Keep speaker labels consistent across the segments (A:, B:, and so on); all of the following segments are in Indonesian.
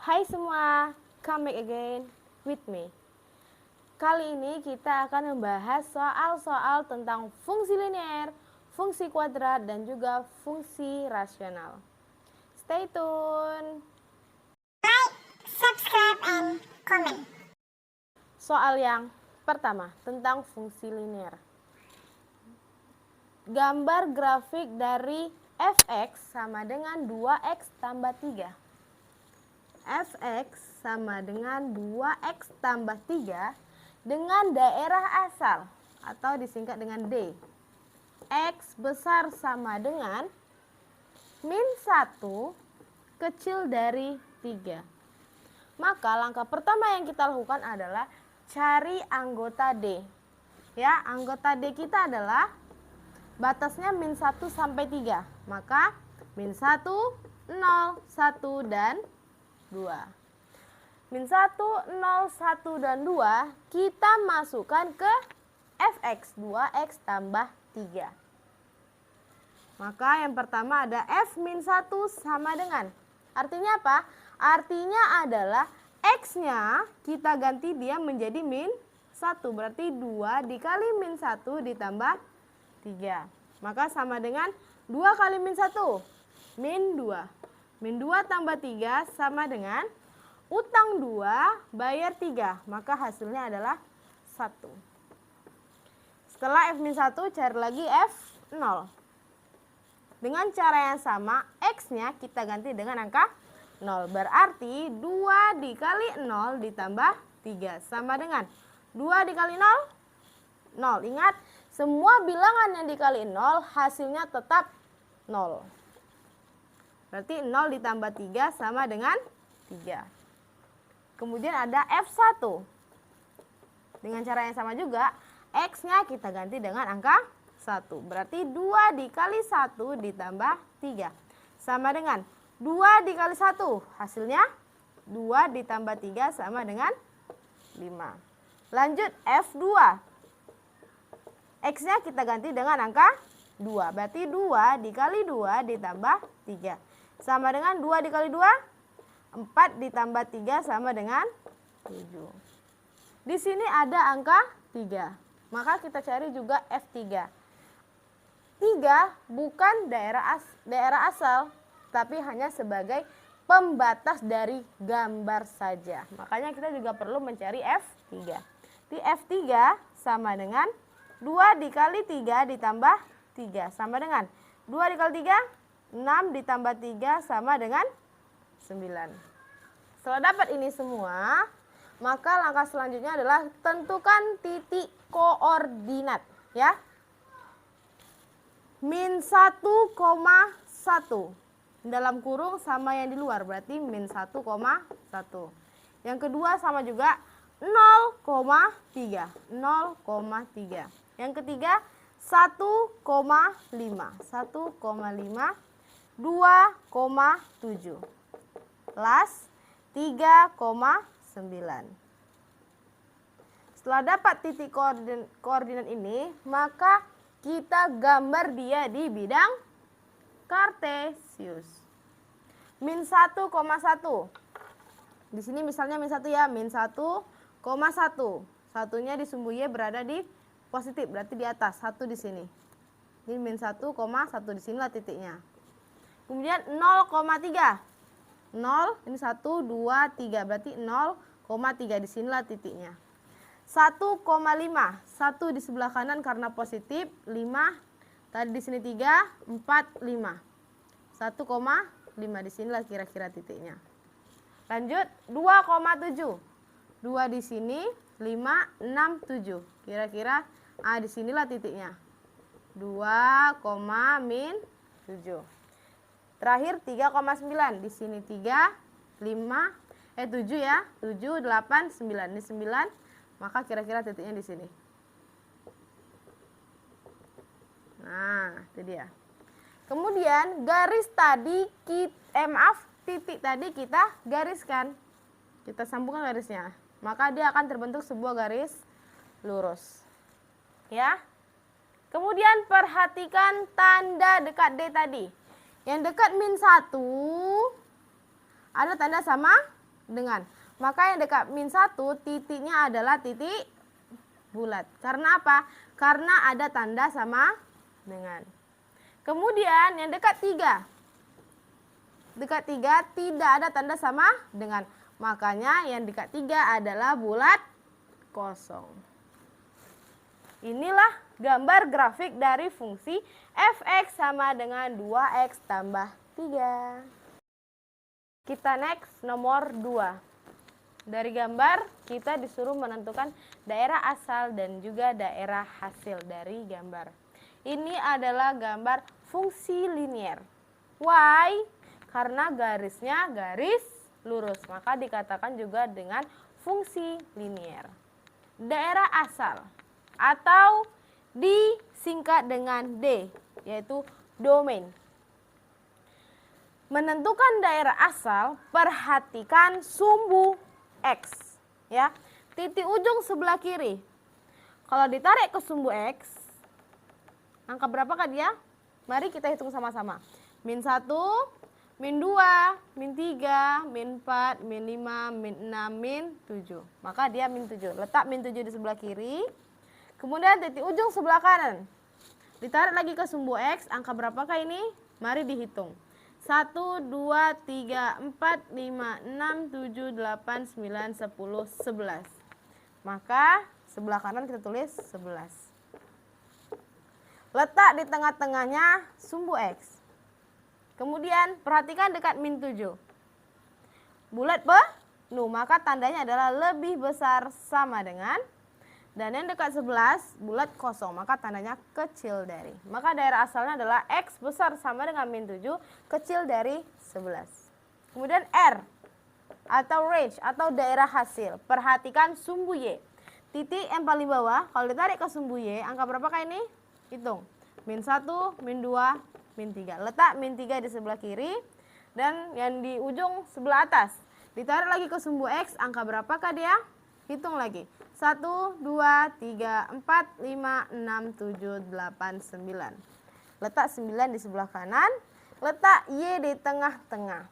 A: Hai semua, come back again with me. Kali ini kita akan membahas soal-soal tentang fungsi linear, fungsi kuadrat, dan juga fungsi rasional. Stay tune.
B: Like, subscribe, and comment.
A: Soal yang pertama tentang fungsi linear. Gambar grafik dari fx sama dengan 2x tambah 3. Fx sama dengan 2x tambah 3 dengan daerah asal atau disingkat dengan D. X besar sama dengan min 1 kecil dari 3. Maka langkah pertama yang kita lakukan adalah cari anggota D. Ya, anggota D kita adalah batasnya min 1 sampai 3. Maka min 1, 0, 1, dan 2. Min 1, 0, 1, dan 2 kita masukkan ke fx 2x tambah 3. Maka yang pertama ada f min 1 sama dengan. Artinya apa? Artinya adalah x-nya kita ganti dia menjadi min 1. Berarti 2 dikali min 1 ditambah 3. Maka sama dengan 2 kali min 1. Min 2. Min 2 tambah 3 sama dengan utang 2 bayar 3. Maka hasilnya adalah 1. Setelah f min 1 cari lagi f 0. Dengan cara yang sama x-nya kita ganti dengan angka 0. Berarti 2 dikali 0 ditambah 3 sama dengan 2 dikali 0, 0. Ingat, semua bilangan yang dikali 0 hasilnya tetap 0. Berarti 0 ditambah 3 sama dengan 3. Kemudian ada F1. Dengan cara yang sama juga, X-nya kita ganti dengan angka 1. Berarti 2 dikali 1 ditambah 3. Sama dengan 2 dikali 1. Hasilnya 2 ditambah 3 sama dengan 5. Lanjut F2. X-nya kita ganti dengan angka 2. Berarti 2 dikali 2 ditambah 3. Sama dengan 2 dikali 2. 4 ditambah 3 sama dengan 7. Di sini ada angka 3. Maka kita cari juga F3. 3 bukan daerah asal, tapi hanya sebagai pembatas dari gambar saja. Makanya kita juga perlu mencari F3. Di F3 sama dengan 2 dikali 3 ditambah 3 sama dengan 2 dikali 3, 6 ditambah 3 sama dengan 9. Setelah dapat ini semua, maka langkah selanjutnya adalah tentukan titik koordinat, ya. Min 1,1 dalam kurung sama yang di luar, berarti min 1,1. Yang kedua sama juga 0,3. 0,3. Yang ketiga 1,5. 1,5. 2,7. Plus 3,9. Setelah dapat titik koordinat ini, maka kita gambar dia di bidang kartesius. Min 1,1. Di sini misalnya min 1 ya, min 1,1. Satunya di sumbu Y berada di positif, berarti di atas, 1 di sini. Ini min 1,1, di sinilah titiknya. Kemudian 0,3. 0, ini 1, 2, 3, berarti 0,3, di sinilah titiknya. 1,5. 1 di sebelah kanan karena positif, 5. Tadi di sini 3, 4, 5. 1,5, di sinilah kira-kira titiknya. Lanjut 2,7. 2 di sini, 5, 6, 7. Kira-kira di sinilah titiknya. 2,7. Terakhir 3,9. Di sini 3, 5, 7 ya. 7, 8, 9. Ini 9, maka kira-kira titiknya di sini. Nah, itu dia. Kemudian garis tadi titik tadi kita gariskan. Kita sambungkan garisnya. Maka dia akan terbentuk sebuah garis lurus. Ya. Kemudian perhatikan tanda dekat D tadi. Yang dekat min 1 ada tanda sama dengan. Maka yang dekat min 1 titiknya adalah titik bulat. Karena apa? Karena ada tanda sama dengan. Kemudian yang dekat 3. Dekat 3 tidak ada tanda sama dengan. Makanya yang dekat 3 adalah bulat kosong. Inilah gambar grafik dari fungsi f(x) sama dengan 2x tambah 3. Kita next nomor 2. Dari gambar kita disuruh menentukan daerah asal dan juga daerah hasil dari gambar. Ini adalah gambar fungsi linier. Why? Karena garisnya garis lurus, maka dikatakan juga dengan fungsi linier. Daerah asal atau disingkat dengan D, yaitu domain. Menentukan daerah asal, perhatikan sumbu X, ya. Titik ujung sebelah kiri. Kalau ditarik ke sumbu X, angka berapakah dia? Mari kita hitung sama-sama. Min 1, min 2, min 3, min 4, min 5, min 6, min 7. Maka dia min 7. Letak min 7 di sebelah kiri. Kemudian titik ujung sebelah kanan. Ditarik lagi ke sumbu X, angka berapakah ini? Mari dihitung. 1, 2, 3, 4, 5, 6, 7, 8, 9, 10, 11. Maka sebelah kanan kita tulis 11. Letak di tengah-tengahnya sumbu X. Kemudian perhatikan dekat min 7. Bulat penuh, maka tandanya adalah lebih besar sama dengan. Dan yang dekat 11, bulat kosong, maka tandanya kecil dari. Maka daerah asalnya adalah X besar sama dengan min 7, kecil dari 11. Kemudian R, atau range, atau daerah hasil. Perhatikan sumbu Y. Titik yang paling bawah, kalau ditarik ke sumbu Y, angka berapakah ini? Hitung. Min 1, min 2, min 3. Letak min 3 di sebelah kiri, dan yang di ujung sebelah atas. Ditarik lagi ke sumbu X, angka berapakah dia? Hitung lagi. 1, 2, 3, 4, 5, 6, 7, 8, 9. Letak 9 di sebelah kanan. Letak Y di tengah-tengah.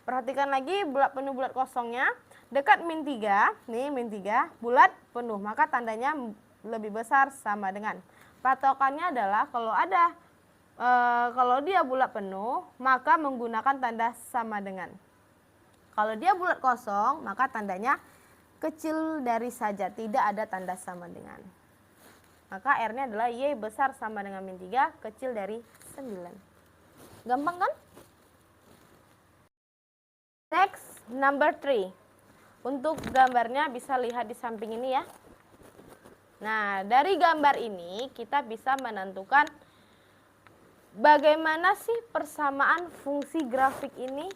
A: Perhatikan lagi bulat penuh bulat kosongnya. Dekat min 3, nih min 3, bulat penuh. Maka tandanya lebih besar sama dengan. Patokannya adalah kalau dia bulat penuh, maka menggunakan tanda sama dengan. Kalau dia bulat kosong, maka tandanya kecil dari saja, tidak ada tanda sama dengan. Maka R-nya adalah Y besar sama dengan min 3, kecil dari 9. Gampang kan? Next, number 3. Untuk gambarnya bisa lihat di samping ini ya. Nah, dari gambar ini kita bisa menentukan bagaimana sih persamaan fungsi grafik ini.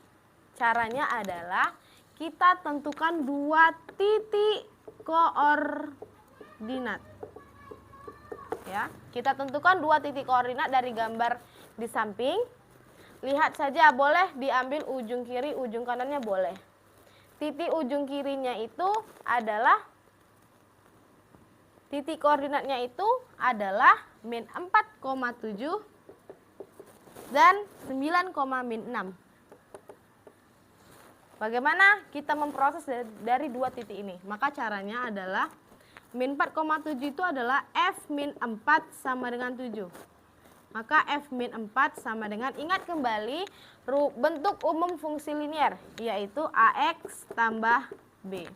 A: Caranya adalah kita tentukan 2 titik koordinat. Ya, kita tentukan 2 titik koordinat dari gambar di samping. Lihat saja, boleh diambil ujung kiri, ujung kanannya boleh. Titik ujung kirinya itu adalah, titik koordinatnya itu adalah min 4,7 dan 9,6. Bagaimana kita memproses dari 2 titik ini? Maka caranya adalah min 4,7 itu adalah F min 4 sama dengan 7. Maka F min 4 sama dengan, ingat kembali bentuk umum fungsi linier, yaitu AX tambah B.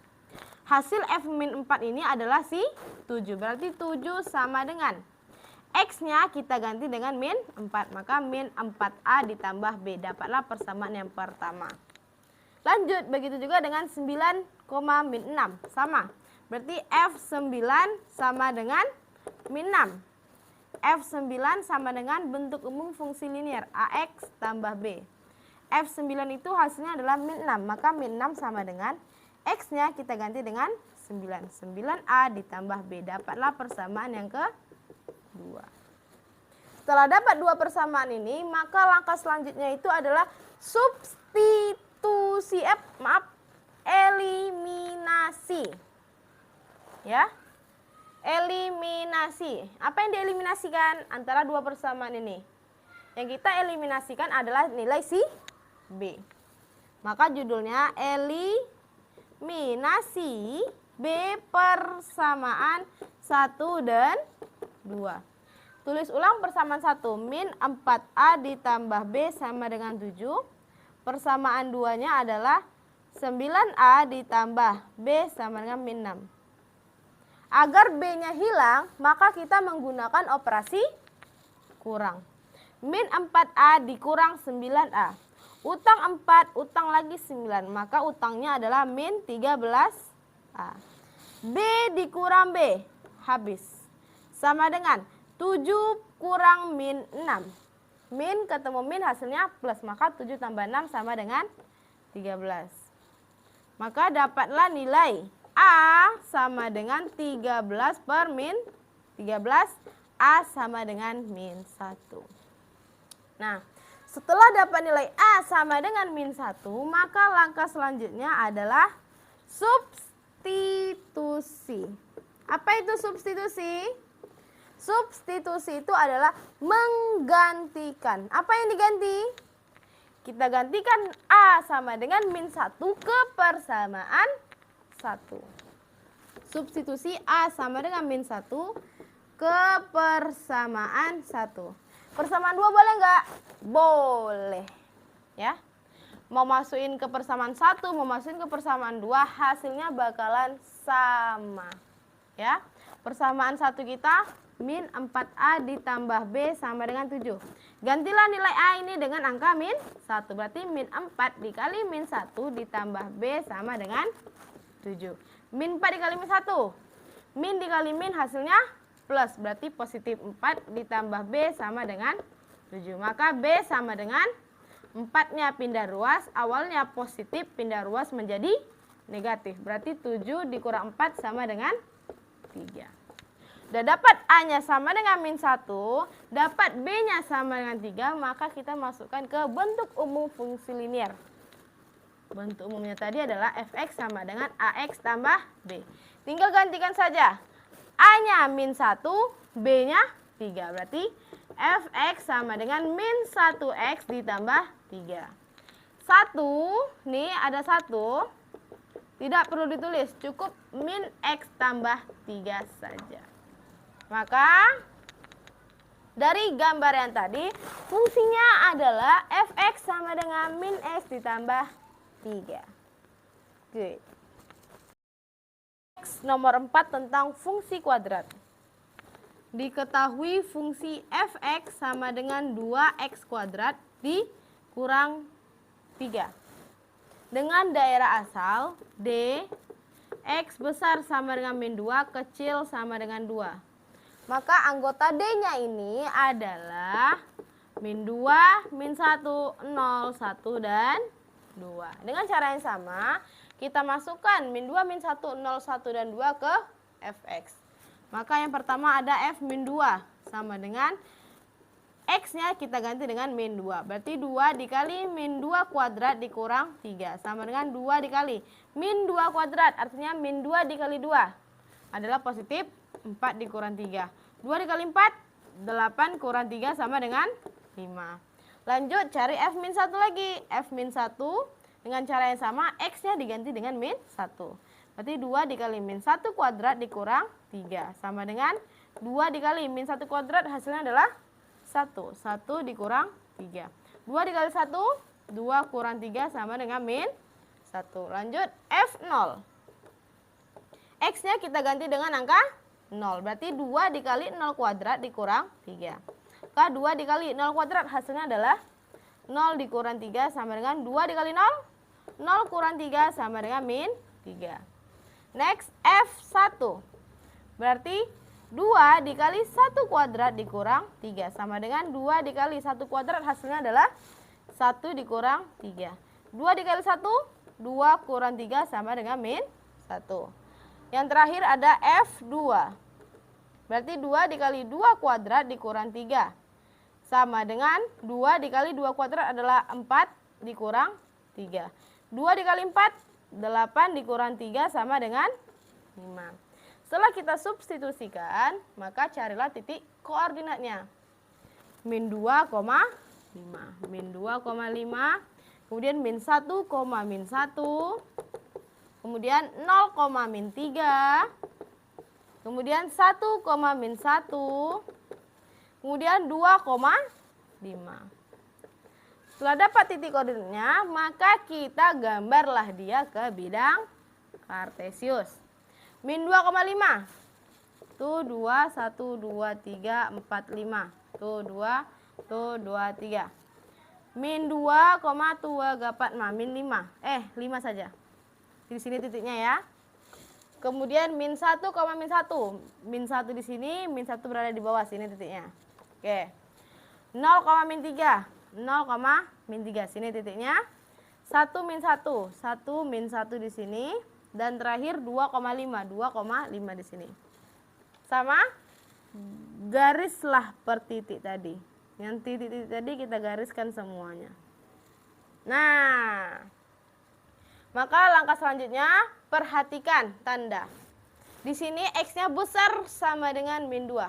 A: Hasil F min 4 ini adalah si 7. Berarti 7 sama dengan X-nya kita ganti dengan min 4. Maka min 4A ditambah B. Dapatlah persamaan yang pertama. Lanjut, begitu juga dengan 9, min 6. Sama. Berarti F9 sama dengan min 6. F9 sama dengan bentuk umum fungsi linier, AX tambah B. F9 itu hasilnya adalah min 6. Maka min 6 sama dengan X-nya kita ganti dengan 9. 9A ditambah B. Dapatlah persamaan yang kedua. Setelah dapat 2 persamaan ini, maka langkah selanjutnya itu adalah eliminasi. Ya. Eliminasi. Apa yang dieliminasikan antara 2 persamaan ini? Yang kita eliminasikan adalah nilai si B. Maka judulnya eliminasi. eliminasi B persamaan 1 dan 2. Tulis ulang persamaan 1. Min 4A ditambah B sama dengan 7. Persamaan 2-nya adalah 9A ditambah B sama dengan min 6. Agar B-nya hilang, maka kita menggunakan operasi kurang. Min 4A dikurang 9A. Utang 4, utang lagi 9. Maka utangnya adalah min 13A. B dikurang B, habis. Sama dengan 7 kurang min 6. Min ketemu min hasilnya plus. Maka 7 tambah 6 sama dengan 13. Maka dapatlah nilai A sama dengan 13 per min 13. A sama dengan min 1. Nah, setelah dapat nilai A sama dengan min 1, maka langkah selanjutnya adalah substitusi. Apa itu substitusi? Substitusi itu adalah menggantikan. Apa yang diganti? Kita gantikan A sama dengan min 1 ke persamaan 1. Substitusi A sama dengan min 1 ke persamaan 1. Persamaan 2 boleh nggak? Boleh. Ya. Mau masukin ke persamaan 1, mau masukin ke persamaan 2, hasilnya bakalan sama. Ya. Persamaan 1 kita min 4A ditambah B sama dengan 7. Gantilah nilai A ini dengan angka min 1. Berarti min 4 dikali min 1 ditambah B sama dengan 7. Min 4 dikali min 1. Min dikali min hasilnya plus. Berarti positif 4 ditambah B sama dengan 7. Maka B sama dengan 4-nya pindah ruas. Awalnya positif, pindah ruas menjadi negatif. Berarti 7 dikurang 4 sama dengan 3. Udah dapat A-nya sama dengan min 1, dapat B-nya sama dengan 3, maka kita masukkan ke bentuk umum fungsi linier. Bentuk umumnya tadi adalah fx sama dengan ax tambah b. Tinggal gantikan saja. A-nya min 1, B-nya 3. Berarti fx sama dengan min 1x ditambah 3. 1, nih ada 1. Tidak perlu ditulis, cukup min x tambah 3 saja. Maka dari gambar yang tadi, fungsinya adalah fx sama dengan min x ditambah 3. Good. Nomor 4 tentang fungsi kuadrat. Diketahui fungsi fx sama dengan 2x kuadrat dikurang 3. Dengan daerah asal D, x besar sama dengan min 2, kecil sama dengan 2. Maka anggota D-nya ini adalah min 2, min 1, 0, 1, dan 2. Dengan cara yang sama, kita masukkan min 2, min 1, 0, 1, dan 2 ke fx. Maka yang pertama ada f min 2 sama dengan x-nya kita ganti dengan min 2. Berarti 2 dikali min 2 kuadrat dikurang 3. Sama dengan 2 dikali min 2 kuadrat. Artinya min 2 dikali 2 adalah positif 4 dikurang 3. 2 dikali 4, 8 kurang 3 sama dengan 5. Lanjut cari f min 1 lagi. F min 1 dengan cara yang sama, x-nya diganti dengan min 1. Berarti 2 dikali min 1 kuadrat dikurang 3. Sama dengan 2 dikali min 1 kuadrat hasilnya adalah 1. 1 dikurang 3. 2 dikali 1, 2 kurang 3 sama dengan min 1. Lanjut f0. X-nya kita ganti dengan angka 0. Berarti 2 dikali 0 kuadrat dikurang 3. Maka 2 dikali 0 kuadrat hasilnya adalah 0 dikurang 3 sama dengan 2 dikali 0. 0 kurang 3 sama dengan min 3. Next, F1. Berarti 2 dikali 1 kuadrat dikurang 3. Sama dengan 2 dikali 1 kuadrat hasilnya adalah 1 dikurang 3. 2 dikali 1, 2 kurang 3 sama dengan min 1. Yang terakhir ada F2. Berarti 2 dikali 2 kuadrat dikurang 3. Sama dengan 2 dikali 2 kuadrat adalah 4 dikurang 3. 2 dikali 4, 8 dikurang 3 sama dengan 5. Setelah kita substitusikan, maka carilah titik koordinatnya. Min 2, min 2,5, kemudian min 1, min 1, kemudian 0, min 3, kemudian 1, min 1, kemudian 2,5. Setelah dapat titik koordinatnya, maka kita gambarlah dia ke bidang kartesius. Min 2,5. Tuh 2, 1, 2, 3, 4, 5. Tuh 2, tuh 2, 3. Min 2, tuh gapat min 5. 5 saja. Di sini titiknya ya. Kemudian min 1, min 1. Min 1 di sini, min 1 berada di bawah sini titiknya. Oke. 0, min 3. 0, min 3. Sini titiknya. 1, min 1. 1, min 1 di sini. Dan terakhir 2,5. 2,5 di sini. Sama? Garislah per titik tadi. Yang titik-titik tadi kita gariskan semuanya. Nah, maka langkah selanjutnya perhatikan tanda. Di sini X-nya besar sama dengan min 2.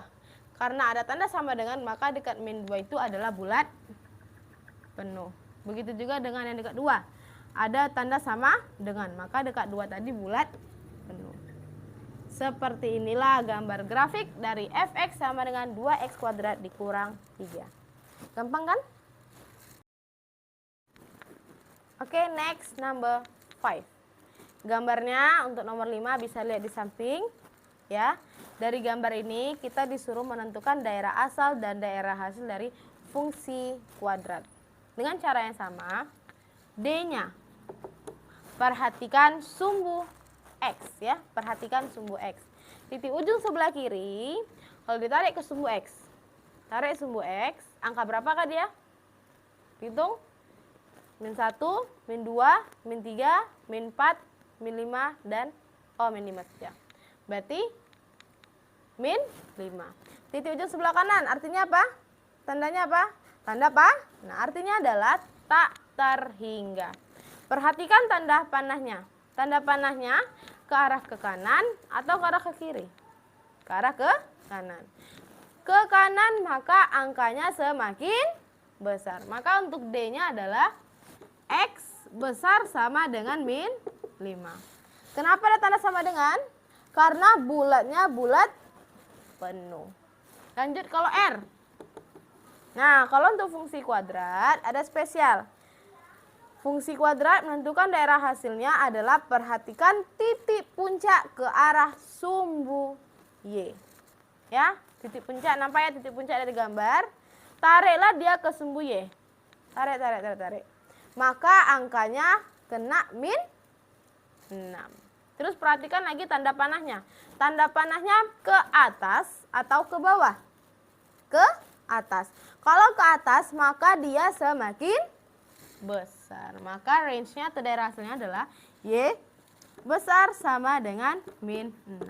A: Karena ada tanda sama dengan, maka dekat min 2 itu adalah bulat penuh. Begitu juga dengan yang dekat 2. Ada tanda sama dengan, maka dekat 2 tadi bulat penuh. Seperti inilah gambar grafik dari fx sama dengan 2x kuadrat dikurang 3. Gampang kan? Oke, next number 5. Gambarnya untuk nomor 5 bisa lihat di samping ya. Dari gambar ini kita disuruh menentukan daerah asal dan daerah hasil dari fungsi kuadrat. Dengan cara yang sama, D-nya perhatikan sumbu X ya, perhatikan sumbu X. Titik ujung sebelah kiri kalau ditarik ke sumbu X. Tarik sumbu X, angka berapakah dia? Hitung. Min 1, min 2, min 3, min 4, min 5 dan min 5 saja. Berarti min 5. Titik ujung sebelah kanan artinya apa? Tandanya apa? Tanda apa? Nah, artinya adalah tak terhingga. Perhatikan tanda panahnya. Tanda panahnya ke arah ke kanan atau ke arah ke kiri? Ke arah ke kanan. Ke kanan maka angkanya semakin besar. Maka untuk D-nya adalah X besar sama dengan min 5. Kenapa ada tanda sama dengan? Karena bulatnya bulat penuh. Lanjut kalau R. Nah, kalau untuk fungsi kuadrat ada spesial. Fungsi kuadrat menentukan daerah hasilnya adalah perhatikan titik puncak ke arah sumbu Y. Ya, titik puncak, nampak ya titik puncak dari gambar. Tariklah dia ke sumbu Y. Tarik. Maka angkanya kena min 6. Terus perhatikan lagi tanda panahnya. Tanda panahnya ke atas atau ke bawah? Ke atas. Kalau ke atas maka dia semakin besar. Maka range-nya atau daerah hasilnya adalah Y besar sama dengan min 6.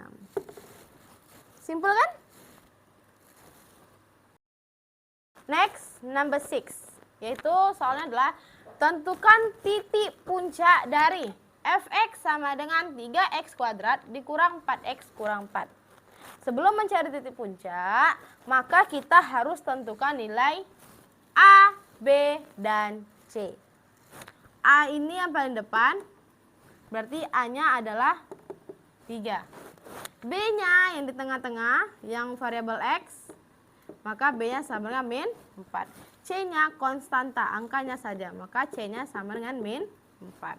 A: Simpel kan? Next, number 6. Yaitu soalnya adalah tentukan titik puncak dari fx sama dengan 3x kuadrat dikurang 4x kurang 4. Sebelum mencari titik puncak, maka kita harus tentukan nilai A, B, dan C. A ini yang paling depan, berarti A-nya adalah 3. B-nya yang di tengah-tengah, yang variabel X, maka B-nya sama dengan min 4. C-nya konstanta, angkanya saja, maka C-nya sama dengan min 4.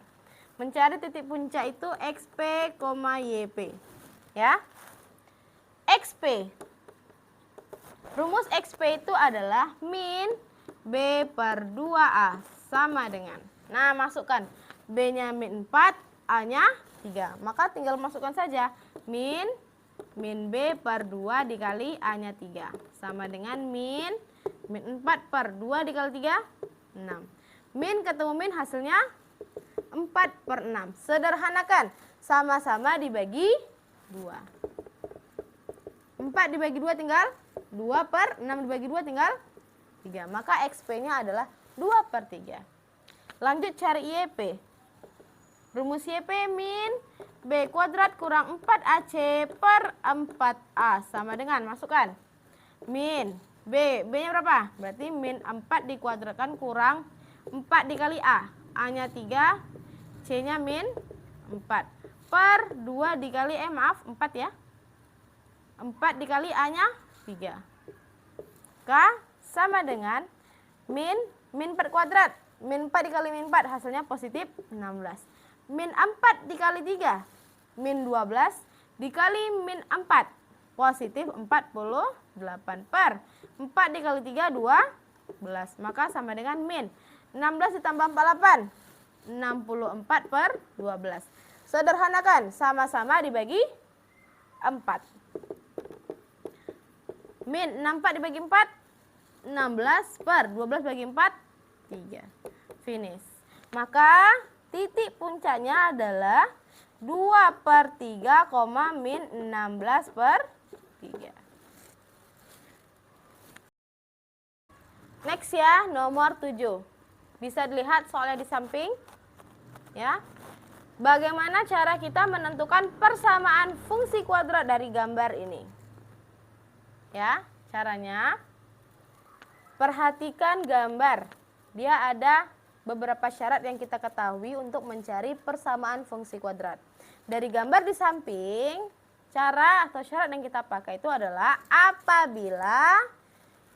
A: Mencari titik puncak itu XP, YP. Ya. XP. Rumus XP itu adalah min B per 2A sama dengan. Nah, masukkan. B-nya min 4, A-nya 3. Maka tinggal masukkan saja. Min B per 2 dikali A-nya 3. Sama dengan min 4 per 2 dikali 3, 6. Min ketemu min hasilnya 4 per 6. Sederhanakan. Sama-sama dibagi 2. 4 dibagi 2 tinggal 2 per 6 dibagi 2 tinggal 3. Maka XP-nya adalah 2 per 3. Lanjut cari YP. Rumus YP min B kuadrat kurang 4AC per 4A. Sama dengan, masukkan. Min B. B-nya berapa? Berarti min 4 dikuadratkan kurang 4 dikali A. A-nya 3. C-nya min 4. per 2 dikali, maaf 4 ya. 4 dikali A-nya 3. K sama dengan min 4 kuadrat. Min 4 dikali min 4 hasilnya positif 16. Min 4 dikali 3, min 12 dikali min 4, positif 48 per 4 dikali 3, 12. Maka sama dengan min 16 ditambah 48, 64 per 12. Sederhanakan, sama-sama dibagi 4. Min 64 dibagi 4, 16 per 12 bagi 4, 3. Finish. Maka titik puncaknya adalah 2 per 3, min 16 per 3. Next ya, nomor 7. Bisa dilihat soalnya di samping. Ya. Bagaimana cara kita menentukan persamaan fungsi kuadrat dari gambar ini? Ya, caranya perhatikan gambar. Dia ada beberapa syarat yang kita ketahui untuk mencari persamaan fungsi kuadrat. Dari gambar di samping, cara atau syarat yang kita pakai itu adalah apabila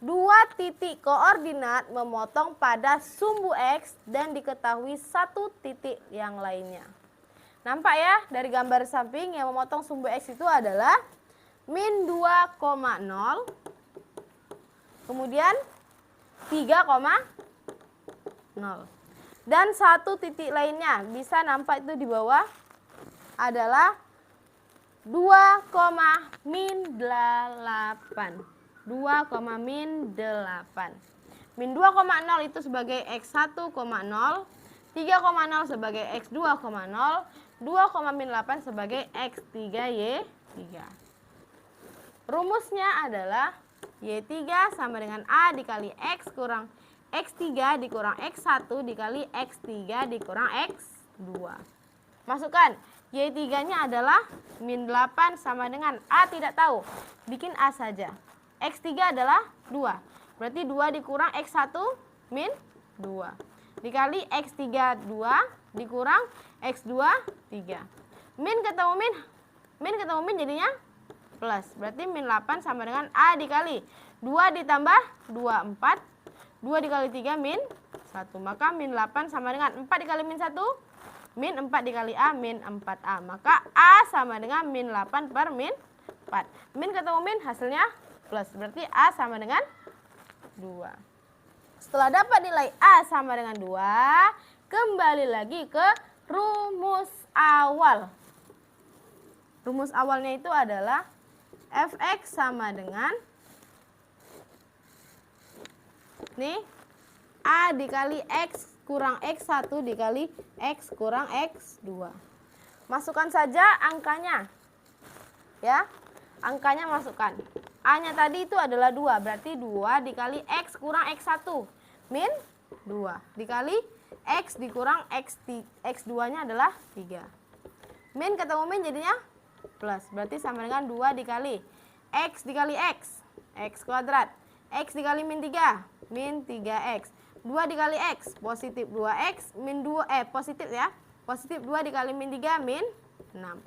A: dua titik koordinat memotong pada sumbu X dan diketahui satu titik yang lainnya. Nampak ya, dari gambar samping yang memotong sumbu X itu adalah min 2,0, kemudian 3,0. Dan satu titik lainnya, bisa nampak itu di bawah, adalah 2,-8. 2,-8. Min 2,0 itu sebagai X1,0, 3,0 sebagai X2,0, 2,-8 sebagai X3Y3. Rumusnya adalah Y3 sama dengan A dikali X kurang X3 dikurang X1 dikali X3 dikurang X2. Masukkan, Y3-nya adalah min 8 sama dengan A tidak tahu. Bikin A saja. X3 adalah 2. Berarti 2 dikurang X1 min 2. Dikali X3 2 dikurang X2 3. Min ketemu min jadinya plus. Berarti min 8 sama dengan A dikali 2 ditambah 2, 4. 2 dikali 3 min 1. Maka min 8 sama dengan 4 dikali min 1. Min 4 dikali A min 4A. Maka A sama dengan min 8 per min 4. Min ketemu min hasilnya plus. Berarti A sama dengan 2. Setelah dapat nilai A sama dengan 2, kembali lagi ke rumus awal. Rumus awalnya itu adalah Fx sama dengan nih A dikali X kurang X1 dikali X kurang X2. Masukkan saja angkanya. Ya. Angkanya masukkan. A-nya tadi itu adalah 2, berarti 2 dikali X kurang X1 min 2 dikali X dikurang X2-nya adalah 3. Min ketemu min jadinya plus, berarti sama dengan 2 dikali X dikali X, X kuadrat. X dikali min 3, min 3X. 2 dikali X, positif 2X, min 2, positif ya. Positif 2 dikali min 3, min 6.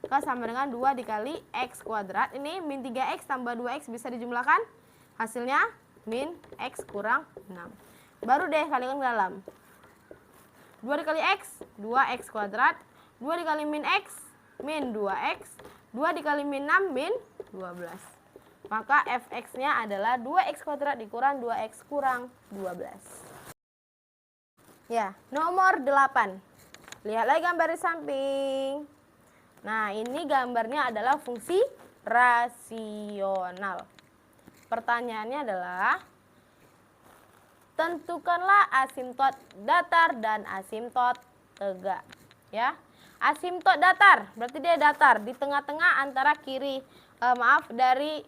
A: Maka sama dengan 2 dikali X kuadrat. Ini min 3X tambah 2X bisa dijumlahkan. Hasilnya min X kurang 6. Baru deh kalikan ke dalam. 2 dikali X, 2X kuadrat. 2 dikali min X, min 2X. 2 dikali min 6, min 12. Maka Fx-nya adalah 2X kuadrat dikurang 2X kurang 12. Ya, nomor 8. Lihat lagi gambar di samping. Nah, ini gambarnya adalah fungsi rasional. Pertanyaannya adalah, tentukanlah asimtot datar dan asimtot tegak. Ya, asimtot datar, berarti dia datar di tengah-tengah antara dari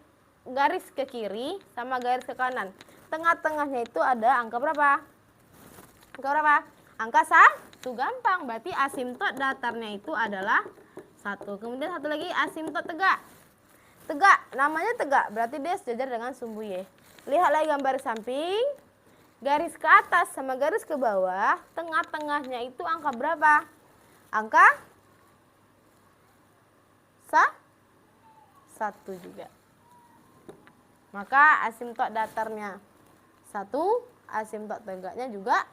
A: garis ke kiri sama garis ke kanan. Tengah-tengahnya itu ada angka berapa? Angka berapa? Angka 1, gampang. Berarti asimtot datarnya itu adalah 1. Kemudian satu lagi asimtot tegak. Tegak, namanya tegak, berarti dia sejajar dengan sumbu Y. Lihat lagi gambar samping. Garis ke atas sama garis ke bawah, tengah-tengahnya itu angka berapa? Angka 1 juga. Maka asimtot datarnya 1, asimtot tegaknya juga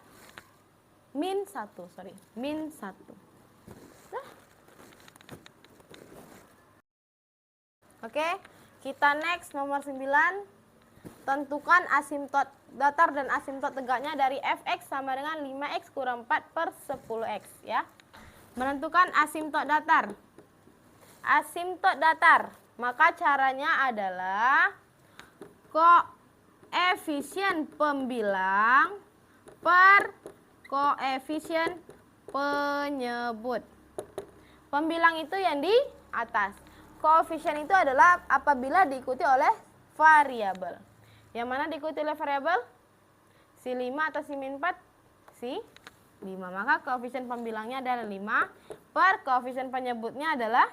A: min 1. Nah. Oke, kita next nomor 9. Tentukan asimtot datar dan asimtot tegaknya dari fx sama dengan 5x kurang 4 per 10x ya. Menentukan asimtot datar. Asimtot datar, maka caranya adalah koefisien pembilang per koefisien penyebut. Pembilang itu yang di atas. Koefisien itu adalah apabila diikuti oleh variabel. Yang mana diikuti oleh variabel? Si 5 atau si min 4? Si 5. Maka koefisien pembilangnya adalah 5 per koefisien penyebutnya adalah,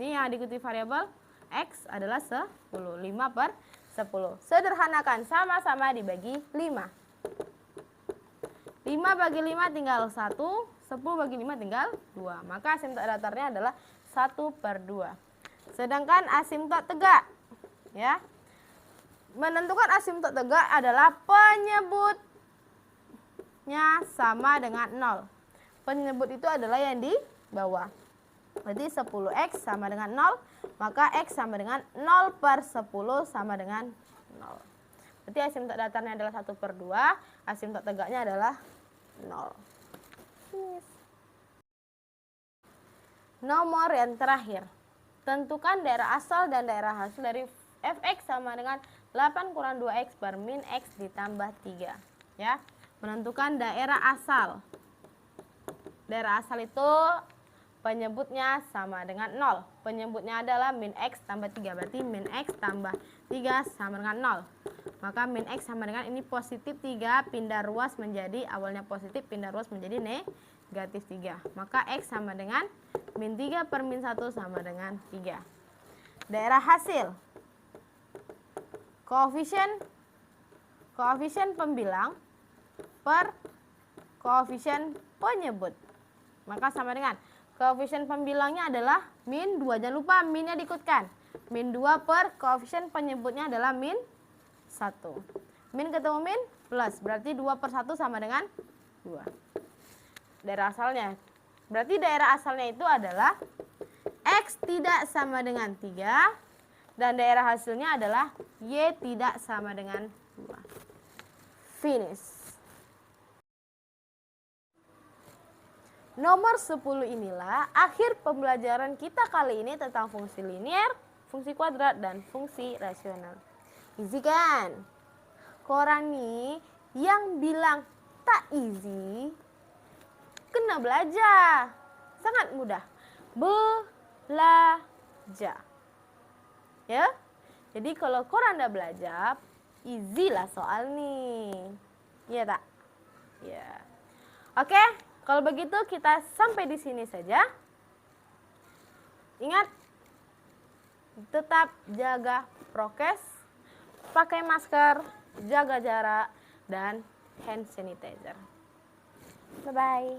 A: ini yang diikuti variabel x adalah 10. 5 per 10. Sederhanakan, sama-sama dibagi 5. 5 bagi 5 tinggal 1, 10 bagi 5 tinggal 2. Maka asimtot datarnya adalah 1/2. Sedangkan asimtot tegak, ya, menentukan asimtot tegak adalah penyebutnya sama dengan 0. Penyebut itu adalah yang di bawah. Berarti 10x sama dengan 0, maka x sama dengan 0 per 10 sama dengan 0. Berarti asimtot datarnya adalah 1/2, asimtot tegaknya adalah 0. Nomor yang terakhir. Tentukan daerah asal dan daerah hasil dari fx sama dengan 8 kurang 2x per min x ditambah 3. Ya. Menentukan daerah asal. Daerah asal itu penyebutnya sama dengan 0. Penyebutnya adalah min x tambah 3. Berarti min x tambah 3 sama dengan 0. Maka min x sama dengan ini positif 3, pindah ruas menjadi, awalnya positif, pindah ruas menjadi negatif 3. Maka x sama dengan min 3 per min 1 sama dengan 3. Daerah hasil. Koefisien pembilang per koefisien penyebut. Maka sama dengan koefisien pembilangnya adalah min 2. Jangan lupa minnya diikutkan. Min 2 per koefisien penyebutnya adalah min 1. Min ketemu min plus. Berarti 2 per 1 sama dengan 2. Daerah asalnya. Berarti daerah asalnya itu adalah x tidak sama dengan 3. Dan daerah hasilnya adalah y tidak sama dengan 2. Finish. Nomor 10 inilah akhir pembelajaran kita kali ini tentang fungsi linier, fungsi kuadrat, dan fungsi rasional. Easy kan? Korang nih yang bilang tak easy, kena belajar. Sangat mudah. Belajar. Ya, jadi kalau korang udah belajar, easy lah soal nih. Iya tak? Ya. Oke, kalau begitu kita sampai di sini saja. Ingat, tetap jaga prokes, pakai masker, jaga jarak, dan hand sanitizer. Bye-bye.